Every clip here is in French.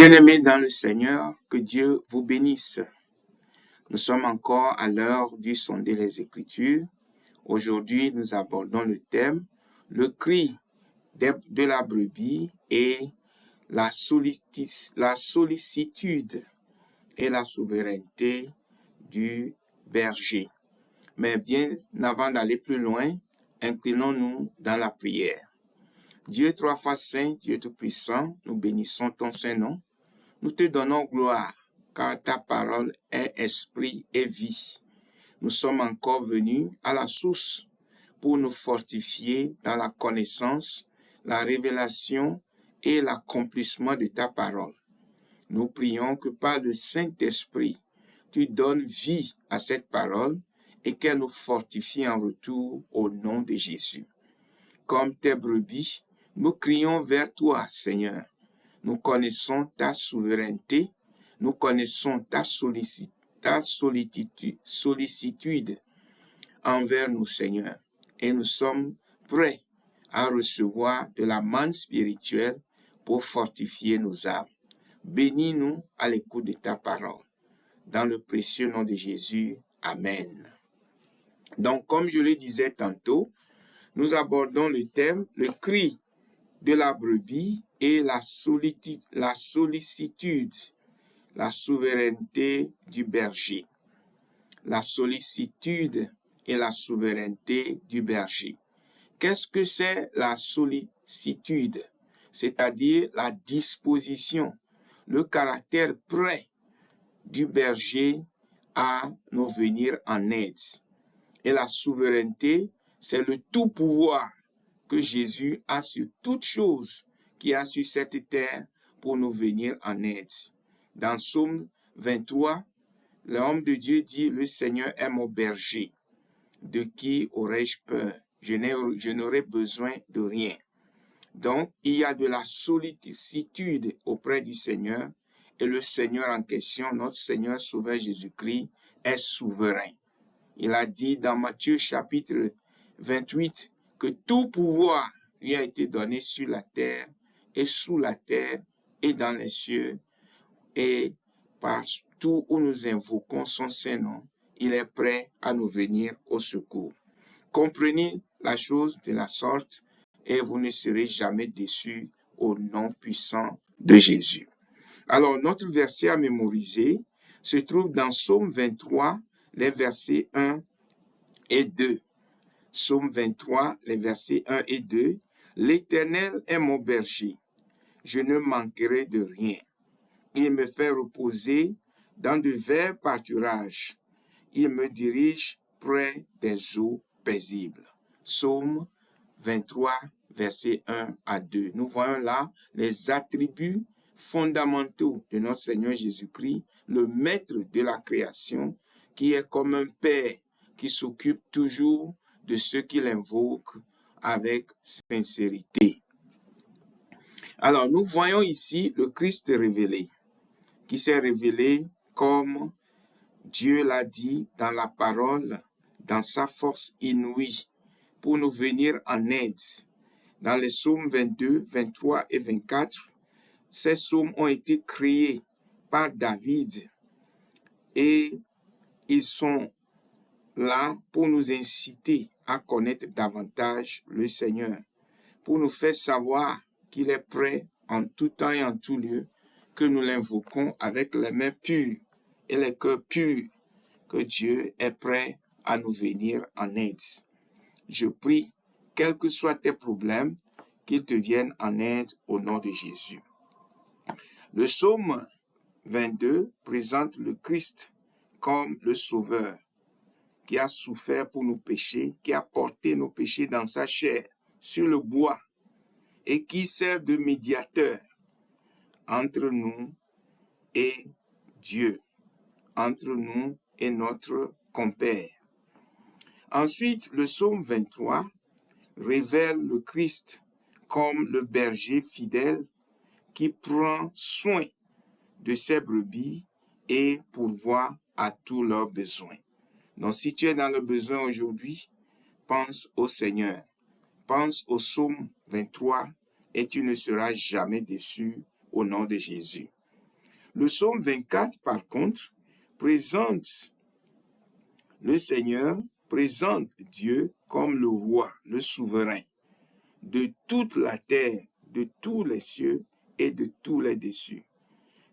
Bien-aimés dans le Seigneur, que Dieu vous bénisse. Nous sommes encore à l'heure du sonder les Écritures. Aujourd'hui, nous abordons le thème, le cri de la brebis et la sollicitude et la souveraineté du berger. Mais bien avant d'aller plus loin, inclinons-nous dans la prière. Dieu trois fois saint, Dieu tout-puissant, nous bénissons ton Saint-Nom. Nous te donnons gloire, car ta parole est esprit et vie. Nous sommes encore venus à la source pour nous fortifier dans la connaissance, la révélation et l'accomplissement de ta parole. Nous prions que par le Saint-Esprit, tu donnes vie à cette parole et qu'elle nous fortifie en retour au nom de Jésus. Comme tes brebis, nous crions vers toi, Seigneur. Nous connaissons ta souveraineté, nous connaissons ta sollicitude envers nous, Seigneur, et nous sommes prêts à recevoir de la manne spirituelle pour fortifier nos âmes. Bénis-nous à l'écoute de ta parole. Dans le précieux nom de Jésus, Amen. Donc, comme je le disais tantôt, nous abordons le thème, le cri de la brebis et la sollicitude, la souveraineté du berger. La sollicitude et la souveraineté du berger. Qu'est-ce que c'est la sollicitude? C'est-à-dire la disposition, le caractère prêt du berger à nous venir en aide. Et la souveraineté, c'est le tout pouvoir que Jésus a sur toutes choses qui a sur cette terre pour nous venir en aide. Dans Psaume 23, l'homme de Dieu dit, le Seigneur est mon berger. De qui aurais-je peur? Je n'aurai besoin de rien. Donc, il y a de la sollicitude auprès du Seigneur et le Seigneur en question, notre Seigneur Sauveur Jésus-Christ, est souverain. Il a dit dans Matthieu chapitre 28 que tout pouvoir lui a été donné sur la terre et sous la terre et dans les cieux. Et partout où nous invoquons son Saint-Nom, il est prêt à nous venir au secours. Comprenez la chose de la sorte et vous ne serez jamais déçus au nom puissant de Jésus. Alors, notre verset à mémoriser se trouve dans Psaume 23, les versets 1 et 2. Psaume 23, les versets 1 et 2. L'Éternel est mon berger, je ne manquerai de rien. Il me fait reposer dans de verts pâturages. Il me dirige près des eaux paisibles. Psaume 23, versets 1 à 2. Nous voyons là les attributs fondamentaux de notre Seigneur Jésus-Christ, le maître de la création, qui est comme un père qui s'occupe toujours de ceux qui l'invoquent avec sincérité. Alors, nous voyons ici le Christ révélé, qui s'est révélé comme Dieu l'a dit dans la parole, dans sa force inouïe, pour nous venir en aide. Dans les psaumes 22, 23 et 24, ces psaumes ont été créés par David et ils sont là pour nous inciter à connaître davantage le Seigneur, pour nous faire savoir qu'il est prêt en tout temps et en tout lieu, que nous l'invoquons avec les mains pures et les cœurs purs, que Dieu est prêt à nous venir en aide. Je prie, quels que soient tes problèmes, qu'ils te viennent en aide au nom de Jésus. Le psaume 22 présente le Christ comme le Sauveur, qui a souffert pour nos péchés, qui a porté nos péchés dans sa chair, sur le bois, et qui sert de médiateur entre nous et Dieu, entre nous et notre compère. Ensuite, le psaume 23 révèle le Christ comme le berger fidèle qui prend soin de ses brebis et pourvoit à tous leurs besoins. Donc, si tu es dans le besoin aujourd'hui, pense au Seigneur. Pense au psaume 23 et tu ne seras jamais déçu au nom de Jésus. Le psaume 24, par contre, présente le Seigneur, présente Dieu comme le roi, le souverain de toute la terre, de tous les cieux et de tous les dessus.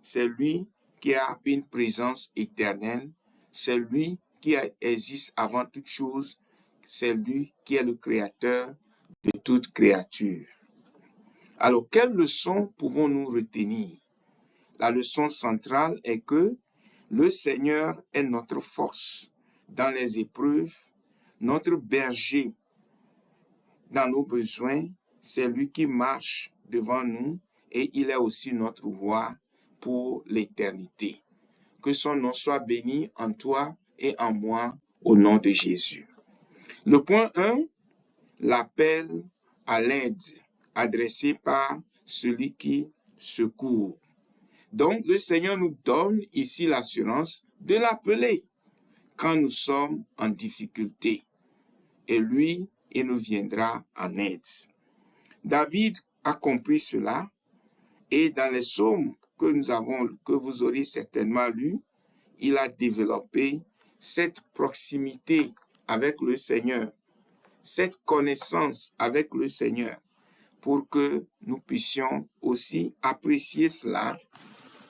C'est lui qui a une présence éternelle, c'est lui qui existe avant toute chose, c'est lui qui est le créateur de toute créature. Alors, quelle leçon pouvons-nous retenir? La leçon centrale est que le Seigneur est notre force dans les épreuves, notre berger dans nos besoins, c'est lui qui marche devant nous et il est aussi notre roi pour l'éternité. Que son nom soit béni en toi et en moi au nom de Jésus. Le point 1, l'appel à l'aide adressé par celui qui secourt. Donc, le Seigneur nous donne ici l'assurance de l'appeler quand nous sommes en difficulté. Et lui, il nous viendra en aide. David a compris cela et dans les psaumes que vous aurez certainement lus, il a développé cette proximité avec le Seigneur, cette connaissance avec le Seigneur pour que nous puissions aussi apprécier cela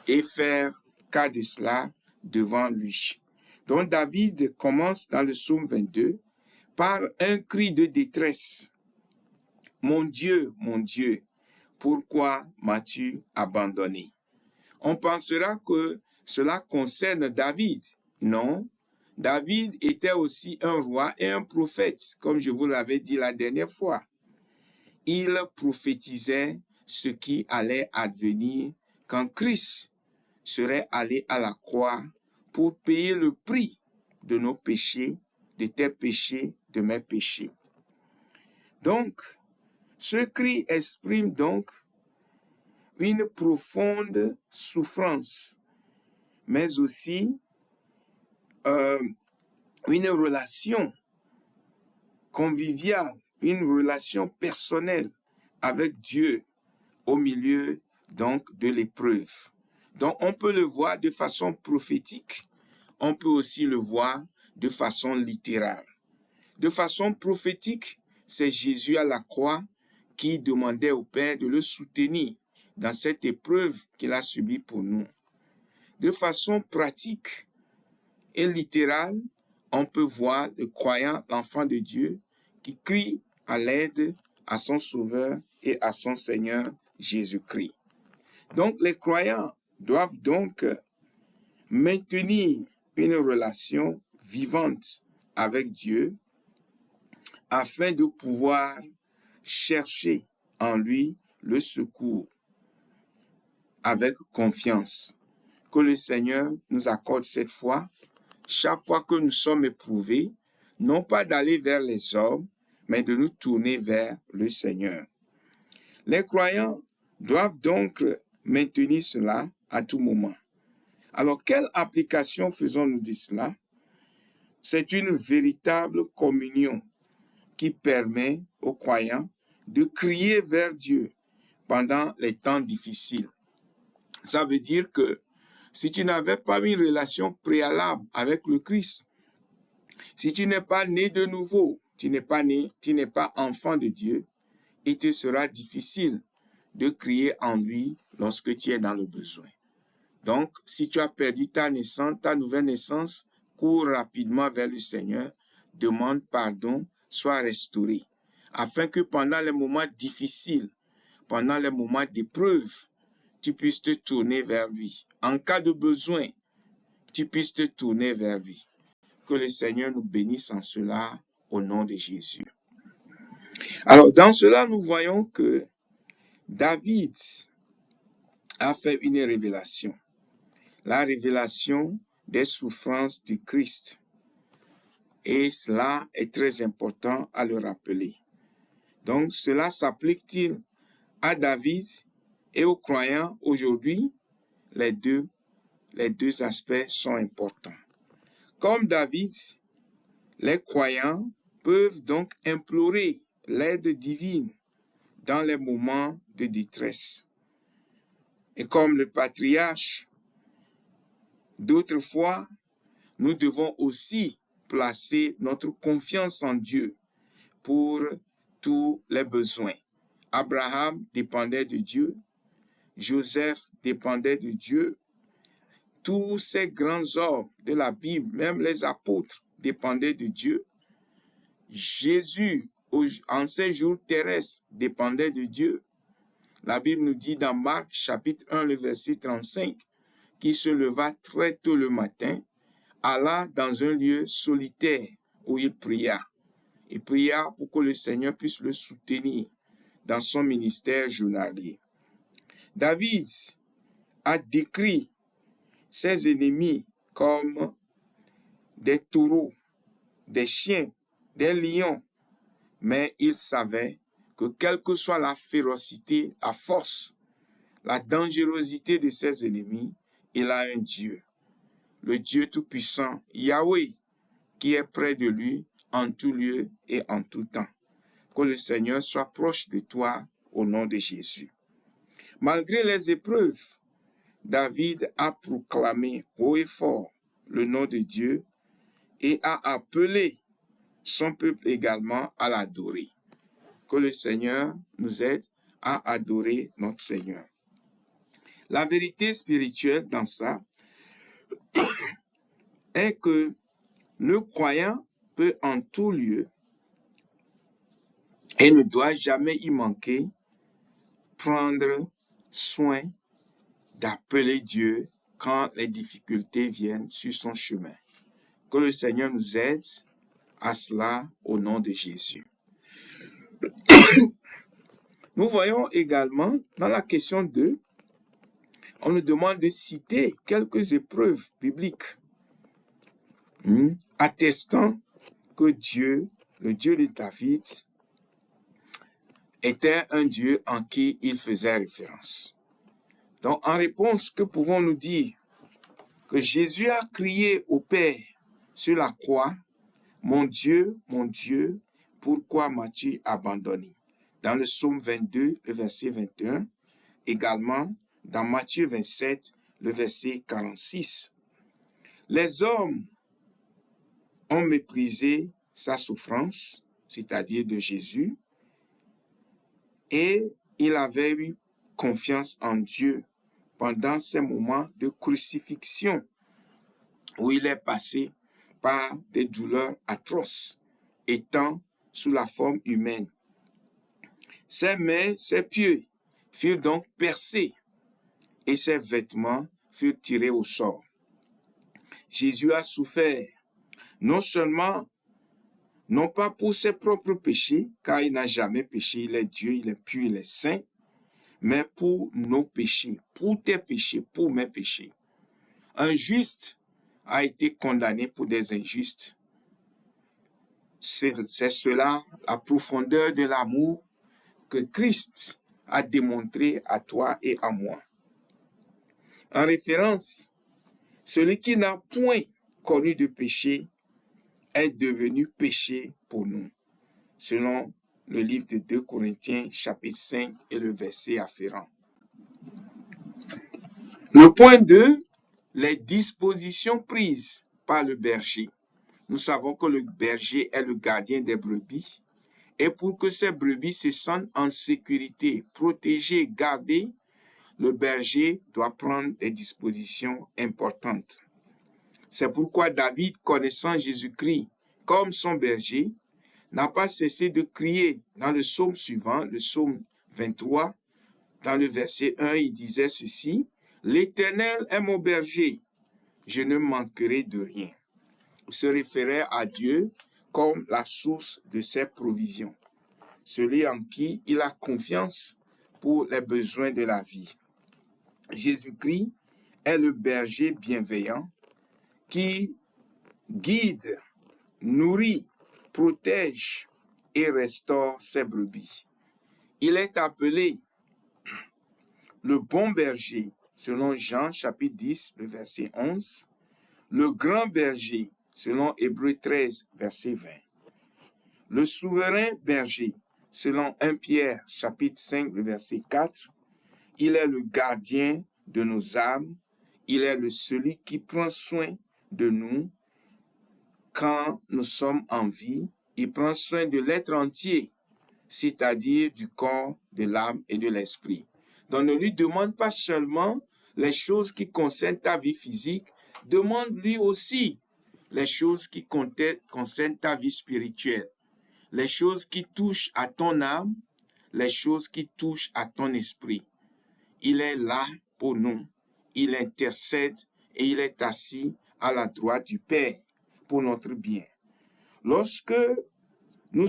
et faire cas de cela devant lui. Donc David commence dans le psaume 22 par un cri de détresse. Mon Dieu, pourquoi m'as-tu abandonné? On pensera que cela concerne David. Non, David était aussi un roi et un prophète, comme je vous l'avais dit la dernière fois. Il prophétisait ce qui allait advenir quand Christ serait allé à la croix pour payer le prix de nos péchés, de tes péchés, de mes péchés. Donc, ce cri exprime donc une profonde souffrance, mais aussi une relation conviviale, une relation personnelle avec Dieu au milieu donc de l'épreuve. Donc on peut le voir de façon prophétique, on peut aussi le voir de façon littérale. De façon prophétique, c'est Jésus à la croix qui demandait au Père de le soutenir dans cette épreuve qu'il a subie pour nous. De façon pratique et littérale, on peut voir le croyant, l'enfant de Dieu, qui crie à l'aide à son Sauveur et à son Seigneur Jésus-Christ. Donc les croyants doivent donc maintenir une relation vivante avec Dieu afin de pouvoir chercher en lui le secours avec confiance. Que le Seigneur nous accorde cette foi, chaque fois que nous sommes éprouvés, non pas d'aller vers les hommes, mais de nous tourner vers le Seigneur. Les croyants doivent donc maintenir cela à tout moment. Alors, quelle application faisons-nous de cela? C'est une véritable communion qui permet aux croyants de crier vers Dieu pendant les temps difficiles. Ça veut dire que si tu n'avais pas une relation préalable avec le Christ, si tu n'es pas né de nouveau, tu n'es pas enfant de Dieu, il te sera difficile de crier en lui lorsque tu es dans le besoin. Donc, si tu as perdu ta naissance, ta nouvelle naissance, cours rapidement vers le Seigneur, demande pardon, sois restauré, afin que pendant les moments difficiles, pendant les moments d'épreuve, tu puisses te tourner vers lui. En cas de besoin, tu puisses te tourner vers lui. Que le Seigneur nous bénisse en cela au nom de Jésus. Alors, dans cela, nous voyons que David a fait une révélation. La révélation des souffrances du Christ. Et cela est très important à le rappeler. Donc, cela s'applique-t-il à David et aux croyants aujourd'hui? Les deux aspects sont importants. Comme David, les croyants peuvent donc implorer l'aide divine dans les moments de détresse. Et comme le patriarche D'autres fois, nous devons aussi placer notre confiance en Dieu pour tous les besoins. Abraham dépendait de Dieu, Joseph dépendait de Dieu, tous ces grands hommes de la Bible, même les apôtres, dépendaient de Dieu. Jésus, en ces jours terrestres, dépendait de Dieu. La Bible nous dit dans Marc chapitre 1, le verset 35, qu'il se leva très tôt le matin, alla dans un lieu solitaire où il pria. Il pria pour que le Seigneur puisse le soutenir dans son ministère journalier. David a décrit ses ennemis comme des taureaux, des chiens, des lions, mais il savait que quelle que soit la férocité, la force, la dangerosité de ses ennemis, il a un Dieu, le Dieu Tout-Puissant, Yahweh, qui est près de lui en tout lieu et en tout temps. Que le Seigneur soit proche de toi au nom de Jésus. Malgré les épreuves, David a proclamé haut et fort le nom de Dieu et a appelé son peuple également à l'adorer. Que le Seigneur nous aide à adorer notre Seigneur. La vérité spirituelle dans ça est que le croyant peut en tout lieu et ne doit jamais y manquer prendre soin d'appeler Dieu quand les difficultés viennent sur son chemin. Que le Seigneur nous aide à cela au nom de Jésus. Nous voyons également dans la question 2, on nous demande de citer quelques épreuves bibliques attestant que Dieu, le Dieu de David, était un Dieu en qui il faisait référence. Donc, en réponse, que pouvons-nous dire? Que Jésus a crié au Père sur la croix, « Mon Dieu, pourquoi m'as-tu abandonné ?» Dans le psaume 22, le verset 21, également dans Matthieu 27, le verset 46. Les hommes ont méprisé sa souffrance, c'est-à-dire de Jésus, et il avait eu confiance en Dieu pendant ces moments de crucifixion où il est passé par des douleurs atroces, étant sous la forme humaine. Ses mains, ses pieds furent donc percés et ses vêtements furent tirés au sort. Jésus a souffert non seulement, non pas pour ses propres péchés, car il n'a jamais péché, il est Dieu, il est pur, il est saint, mais pour nos péchés, pour tes péchés, pour mes péchés. Un juste a été condamné pour des injustes. C'est cela la profondeur de l'amour que Christ a démontré à toi et à moi. En référence, celui qui n'a point connu de péché est devenu péché pour nous, selon le livre de 2 Corinthiens, chapitre 5 et le verset afférent. Le point 2, les dispositions prises par le berger. Nous savons que le berger est le gardien des brebis, et pour que ces brebis se sentent en sécurité, protégées, gardées, le berger doit prendre des dispositions importantes. C'est pourquoi David, connaissant Jésus-Christ comme son berger, n'a pas cessé de crier dans le psaume suivant, le psaume 23, dans le verset 1, il disait ceci, « L'Éternel est mon berger, je ne manquerai de rien. » Il se référait à Dieu comme la source de ses provisions, celui en qui il a confiance pour les besoins de la vie. Jésus-Christ est le berger bienveillant qui guide, nourrit, protège et restaure ses brebis. Il est appelé le bon berger, selon Jean chapitre 10, le verset 11, le grand berger, selon Hébreux 13, verset 20. Le souverain berger, selon 1 Pierre chapitre 5, le verset 4, il est le gardien de nos âmes, il est celui qui prend soin de nous quand nous sommes en vie. Il prend soin de l'être entier, c'est-à-dire du corps, de l'âme et de l'esprit. Donc ne lui demande pas seulement les choses qui concernent ta vie physique, demande-lui aussi les choses qui concernent ta vie spirituelle, les choses qui touchent à ton âme, les choses qui touchent à ton esprit. Il est là pour nous, il intercède et il est assis à la droite du Père pour notre bien. Lorsque nous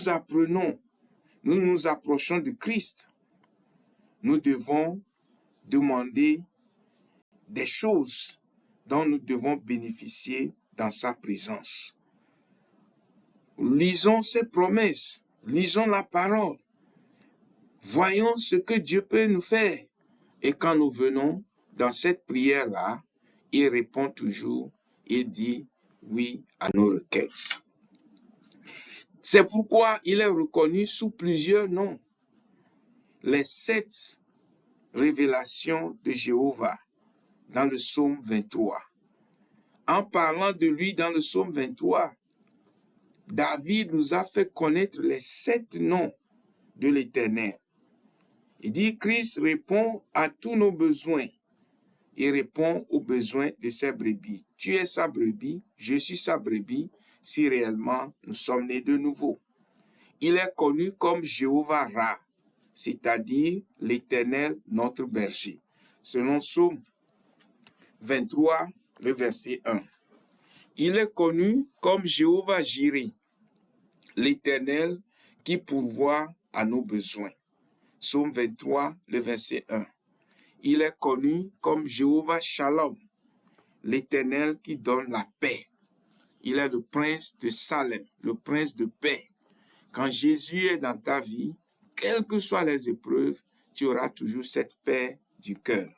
nous approchons de Christ, nous devons demander des choses dont nous devons bénéficier dans sa présence. Lisons ses promesses, lisons la parole, voyons ce que Dieu peut nous faire. Et quand nous venons dans cette prière-là, il répond toujours, il dit oui à nos requêtes. C'est pourquoi il est reconnu sous plusieurs noms. Les 7 révélations de Jéhovah dans le psaume 23. En parlant de lui dans le psaume 23, David nous a fait connaître les 7 noms de l'Éternel. Il dit, Christ répond à tous nos besoins. Il répond aux besoins de ses brebis. Tu es sa brebis, je suis sa brebis, si réellement nous sommes nés de nouveau. Il est connu comme Jéhovah Ra, c'est-à-dire l'Éternel, notre berger. Selon Psaume 23, le verset 1. Il est connu comme Jéhovah Jireh, l'Éternel qui pourvoit à nos besoins. Psaume 23, le verset 1. Il est connu comme Jéhovah Shalom, l'Éternel qui donne la paix. Il est le prince de Salem, le prince de paix. Quand Jésus est dans ta vie, quelles que soient les épreuves, tu auras toujours cette paix du cœur.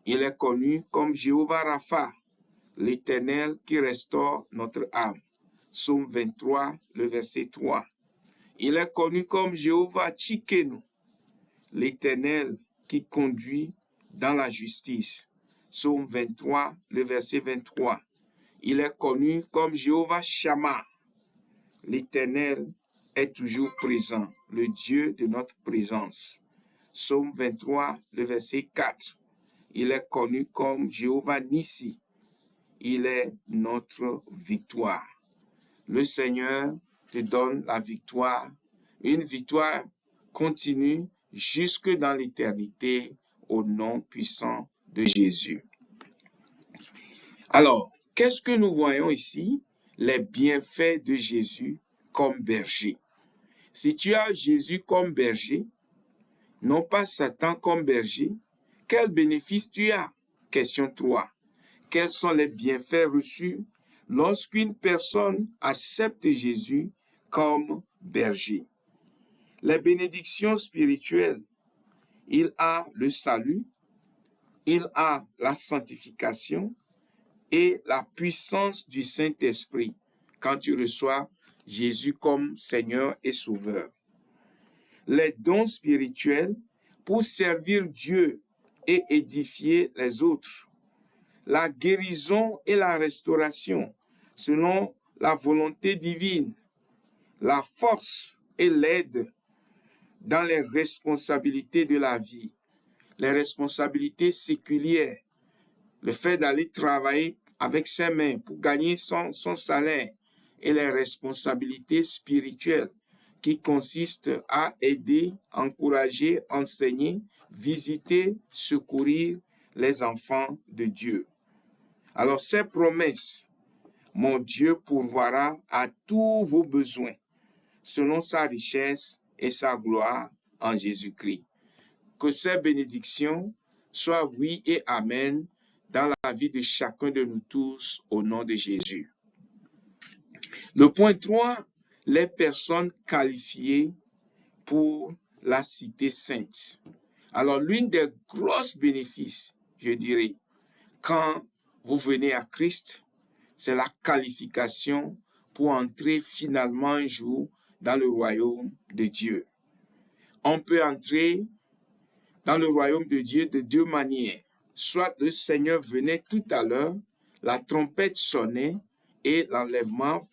Il est connu comme Jéhovah Rapha, l'Éternel qui restaure notre âme. Psaume 23, le verset 3. Il est connu comme Jéhovah Tchikenu, l'Éternel qui conduit dans la justice. Psaume 23, le verset 23. Il est connu comme Jéhovah Shammah. L'Éternel est toujours présent, le Dieu de notre présence. Psaume 23, le verset 4. Il est connu comme Jéhovah Nissi. Il est notre victoire. Le Seigneur te donne la victoire, une victoire continue jusque dans l'éternité au nom puissant de Jésus. Alors, qu'est-ce que nous voyons ici? Les bienfaits de Jésus comme berger. Si tu as Jésus comme berger, non pas Satan comme berger, quel bénéfice tu as? Question 3. Quels sont les bienfaits reçus lorsqu'une personne accepte Jésus comme berger? Les bénédictions spirituelles, il a le salut, il a la sanctification et la puissance du Saint-Esprit quand tu reçois Jésus comme Seigneur et Sauveur. Les dons spirituels pour servir Dieu et édifier les autres. La guérison et la restauration selon la volonté divine. La force et l'aide dans les responsabilités de la vie. Les responsabilités séculières. Le fait d'aller travailler avec ses mains pour gagner son salaire. Et les responsabilités spirituelles qui consistent à aider, encourager, enseigner, visiter, secourir les enfants de Dieu. Alors ces promesses, mon Dieu pourvoira à tous vos besoins, selon sa richesse et sa gloire en Jésus-Christ. Que ces bénédictions soient oui et amen dans la vie de chacun de nous tous au nom de Jésus. Le point 3, les personnes qualifiées pour la cité sainte. Alors, l'une des grosses bénéfices, je dirais, quand vous venez à Christ, c'est la qualification pour entrer finalement un jour dans le royaume de Dieu. On peut entrer dans le royaume de Dieu de 2 manières, soit le Seigneur venait tout à l'heure, la trompette sonnait et l'enlèvement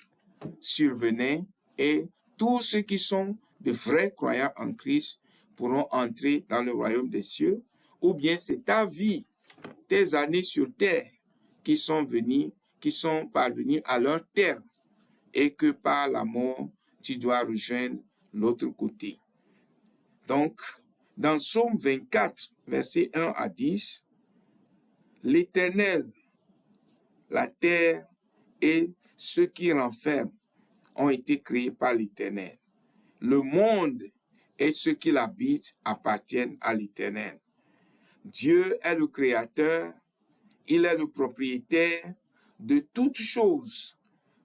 survenait et tous ceux qui sont de vrais croyants en Christ pourront entrer dans le royaume des cieux, ou bien c'est ta vie, tes années sur terre qui sont parvenues à leur terme et que par la mort, tu dois rejoindre l'autre côté. Donc, dans Psaume 24, versets 1 à 10, l'Éternel, la terre et ceux qui renferment ont été créés par l'Éternel. Le monde et ceux qui l'habitent appartiennent à l'Éternel. Dieu est le créateur, il est le propriétaire de toutes choses.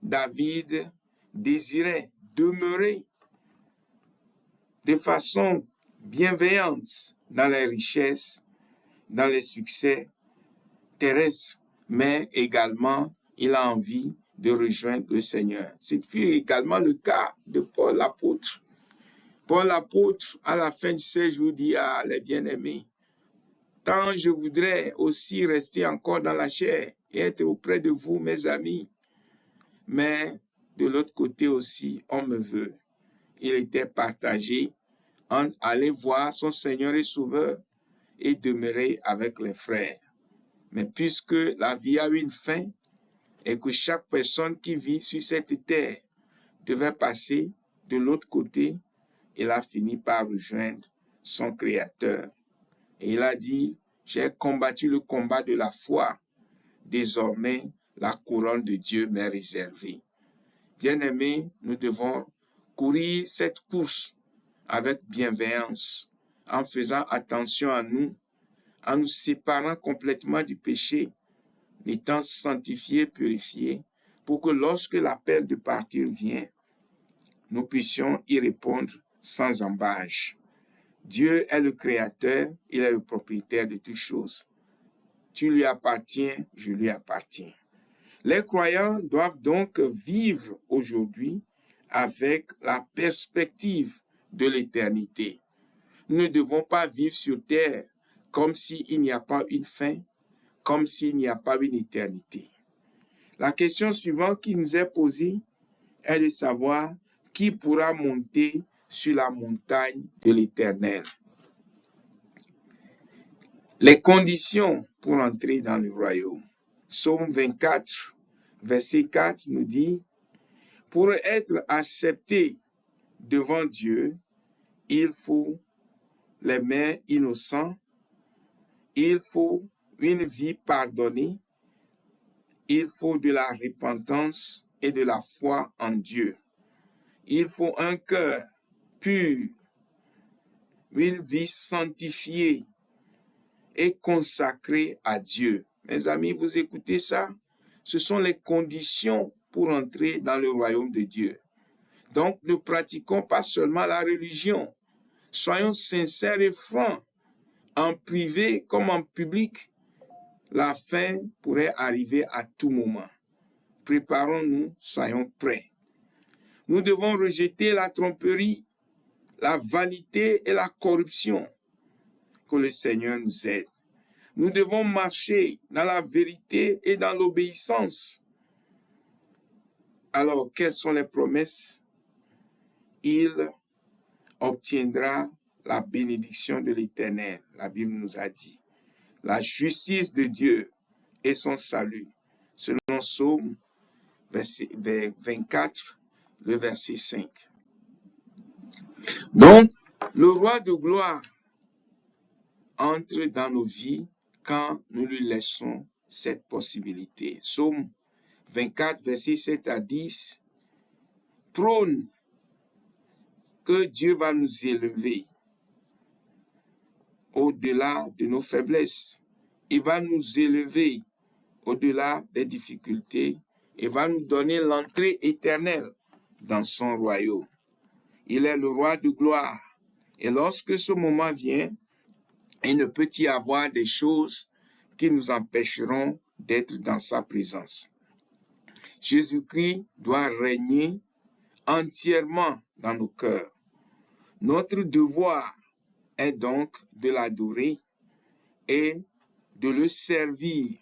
David désirait demeurer de façon bienveillante dans les richesses, dans les succès terrestres, mais également il a envie de rejoindre le Seigneur. Ce fut également le cas de Paul l'apôtre. Paul l'apôtre, à la fin de ses jours, dit à les bien-aimés, tant je voudrais aussi rester encore dans la chair et être auprès de vous, mes amis, mais de l'autre côté aussi, on me veut. Il était partagé entre aller voir son Seigneur et Sauveur et demeurer avec les frères. Mais puisque la vie a une fin et que chaque personne qui vit sur cette terre devait passer de l'autre côté, il a fini par rejoindre son Créateur. Et il a dit, j'ai combattu le combat de la foi. Désormais, la couronne de Dieu m'est réservée. Bien-aimés, nous devons courir cette course avec bienveillance, en faisant attention à nous, en nous séparant complètement du péché, étant sanctifiés, purifiés, pour que lorsque l'appel de partir vient, nous puissions y répondre sans embâche. Dieu est le créateur, il est le propriétaire de toutes choses. Tu lui appartiens, je lui appartiens. Les croyants doivent donc vivre aujourd'hui avec la perspective de l'éternité. Nous ne devons pas vivre sur terre comme s'il n'y a pas une fin, comme s'il n'y a pas une éternité. La question suivante qui nous est posée est de savoir qui pourra monter sur la montagne de l'Éternel. Les conditions pour entrer dans le royaume. Psaume 24, verset 4 nous dit, pour être accepté devant Dieu, il faut les mains innocentes, il faut une vie pardonnée, il faut de la repentance et de la foi en Dieu. Il faut un cœur pur, une vie sanctifiée et consacrée à Dieu. Mes amis, vous écoutez ça? Ce sont les conditions pour entrer dans le royaume de Dieu. Donc, ne pratiquons pas seulement la religion. Soyons sincères et francs, en privé comme en public. La fin pourrait arriver à tout moment. Préparons-nous, soyons prêts. Nous devons rejeter la tromperie, la vanité et la corruption. Que le Seigneur nous aide. Nous devons marcher dans la vérité et dans l'obéissance. Alors, quelles sont les promesses? Il obtiendra la bénédiction de l'Éternel. La Bible nous a dit. La justice de Dieu et son salut. Selon Psaume 24, le verset 5. Donc, le roi de gloire entre dans nos vies quand nous lui laissons cette possibilité. Psaume 24, verset 7 à 10, prône que Dieu va nous élever au-delà de nos faiblesses. Il va nous élever au-delà des difficultés et va nous donner l'entrée éternelle dans son royaume. Il est le roi de gloire. Et lorsque ce moment vient, il ne peut y avoir des choses qui nous empêcheront d'être dans sa présence. Jésus-Christ doit régner entièrement dans nos cœurs. Notre devoir est donc de l'adorer et de le servir,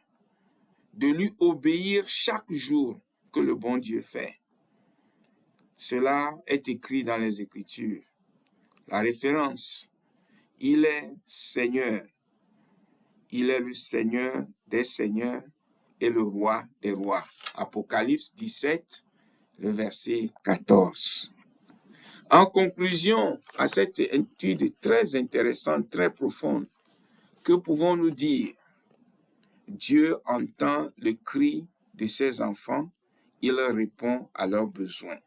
de lui obéir chaque jour que le bon Dieu fait. Cela est écrit dans les Écritures. La référence, il est Seigneur. Il est le Seigneur des seigneurs et le roi des rois. Apocalypse 17, le verset 14. En conclusion à cette étude très intéressante, très profonde, que pouvons-nous dire? Dieu entend le cri de ses enfants, il répond à leurs besoins.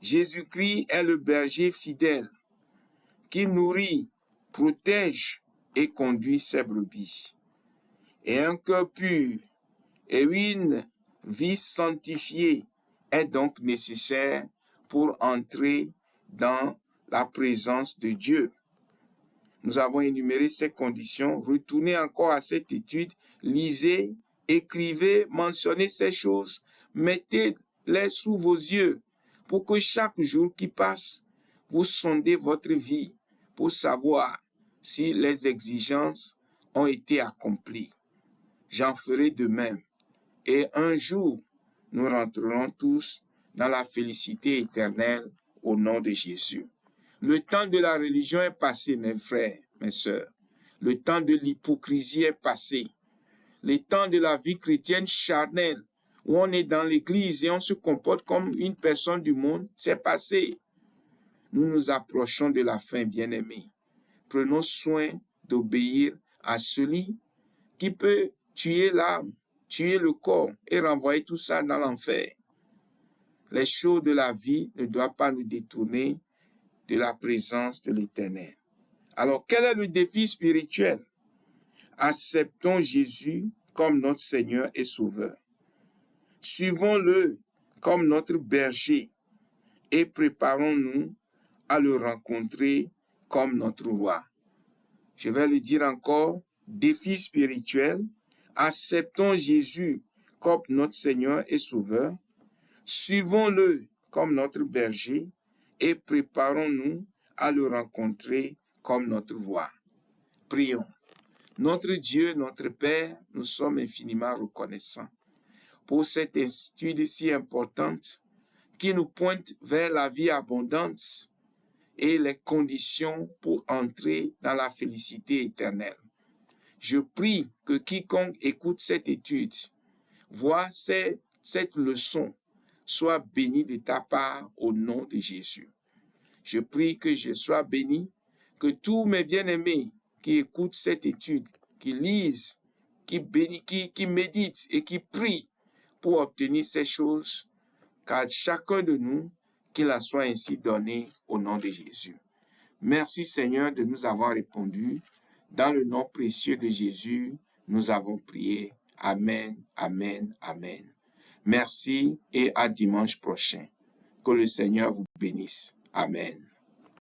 Jésus-Christ est le berger fidèle qui nourrit, protège et conduit ses brebis. Et un cœur pur et une vie sanctifiée est donc nécessaire pour entrer dans la présence de Dieu. Nous avons énuméré ces conditions. Retournez encore à cette étude, lisez, écrivez, mentionnez ces choses, mettez-les sous vos yeux pour que chaque jour qui passe, vous sondez votre vie pour savoir si les exigences ont été accomplies. J'en ferai de même. Et un jour, nous rentrerons tous dans la félicité éternelle au nom de Jésus. Le temps de la religion est passé, mes frères, mes sœurs. Le temps de l'hypocrisie est passé. Le temps de la vie chrétienne charnelle, où on est dans l'église et on se comporte comme une personne du monde, c'est passé. Nous nous approchons de la fin, bien-aimés. Prenons soin d'obéir à celui qui peut tuer l'âme, tuer le corps et renvoyer tout ça dans l'enfer. Les choses de la vie ne doivent pas nous détourner de la présence de l'Éternel. Alors, quel est le défi spirituel? Acceptons Jésus comme notre Seigneur et Sauveur. Suivons-le comme notre berger et préparons-nous à le rencontrer comme notre roi. Je vais le dire encore, défi spirituel. Acceptons Jésus comme notre Seigneur et Sauveur. Suivons-le comme notre berger et préparons-nous à le rencontrer comme notre roi. Prions. Notre Dieu, notre Père, nous sommes infiniment reconnaissants pour cette étude si importante qui nous pointe vers la vie abondante et les conditions pour entrer dans la félicité éternelle. Je prie que quiconque écoute cette étude, voit cette leçon, soit béni de ta part au nom de Jésus. Je prie que je sois béni, que tous mes bien-aimés qui écoutent cette étude, qui lisent, qui méditent et qui prient pour obtenir ces choses, qu'à chacun de nous, qu'il en soit ainsi donné au nom de Jésus. Merci Seigneur de nous avoir répondu. Dans le nom précieux de Jésus, nous avons prié. Amen, amen, amen. Merci et à dimanche prochain. Que le Seigneur vous bénisse. Amen.